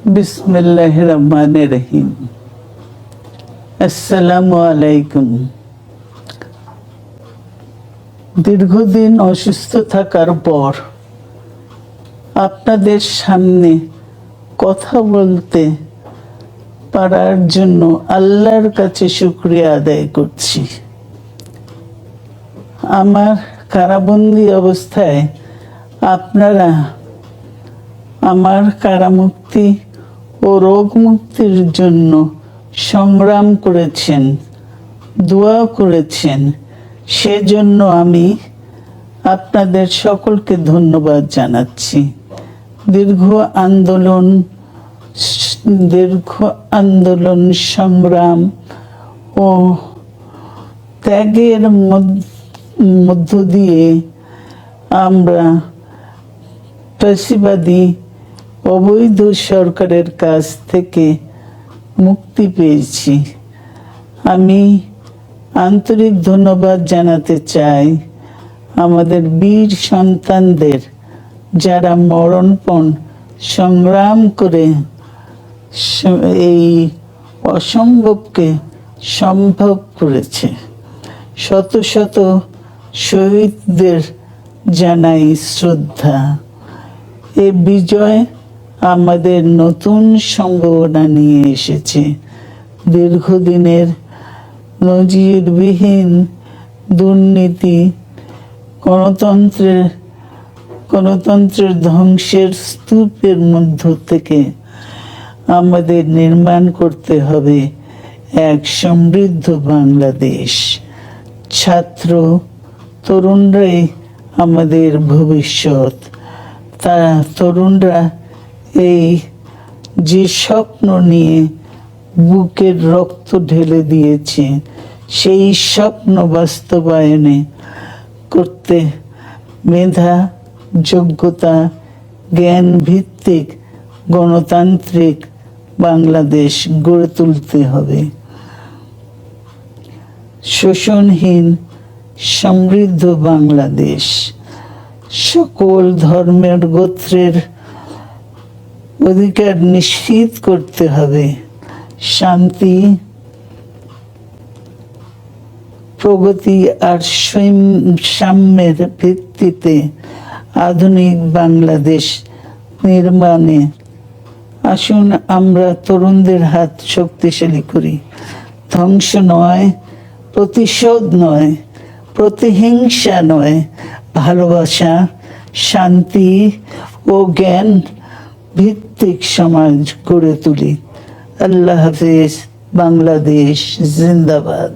বিসমিল্লাহির রহমানির রহিম। আসসালামু আলাইকুম। দীর্ঘদিন অসুস্থ থাকার পর আপনাদের সামনে কথা বলতে পারার জন্য আল্লাহর কাছে শুকরিয়া আদায় করছি। আমার কারাবন্দী অবস্থায় আপনারা আমার কারামুক্তি ও রোগ মুক্তির জন্য সংগ্রাম করেছেন, দোয়া করেছেন। সেজন্য আমি আপনাদের সকলকে ধন্যবাদ জানাচ্ছি। দীর্ঘ আন্দোলন সংগ্রাম ও ত্যাগের মধ্য দিয়ে আমরা ফ্যাসিবাদী অবৈধ সরকারের কাছ থেকে মুক্তি পেয়েছি। আমি আন্তরিক ধন্যবাদ জানাতে চাই আমাদের বীর সন্তানদের, যারা মরণপণ সংগ্রাম করে এই অসম্ভবকে সম্ভব করেছে। শত শত শহীদদের জানাই শ্রদ্ধা। এ বিজয় আমাদের নতুন সম্ভাবনা নিয়ে এসেছে। দীর্ঘদিনের নজিরবিহীন দুর্নীতি, গণতন্ত্রের ধ্বংসের স্তূপের মধ্য থেকে আমাদের নির্মাণ করতে হবে এক সমৃদ্ধ বাংলাদেশ। ছাত্র তরুণরাই আমাদের ভবিষ্যৎ। তরুণরা এই যে স্বপ্ন নিয়ে বুকের রক্ত ঢেলে দিয়েছে, সেই স্বপ্ন বাস্তবায়নে করতে মেধা, যোগ্যতা, জ্ঞান ভিত্তিক গণতান্ত্রিক বাংলাদেশ গড়ে তুলতে হবে। শোষণহীন সমৃদ্ধ বাংলাদেশ। সকল ধর্মের গোত্রের অধিকার নিশ্চিত করতে হবে। শান্তি, প্রগতি আর সাম্যের ভিত্তিতে আধুনিক বাংলাদেশ নির্মাণে আসুন আমরা তরুণদের হাত শক্তিশালী করি। ধ্বংস নয়, প্রতিশোধ নয়, প্রতিহিংসা নয়, ভালোবাসা, শান্তি ও জ্ঞান ভিত্তিক সমাজ গড়ে তুলি। আল্লাহ হাফেজ। বাংলাদেশ জিন্দাবাদ।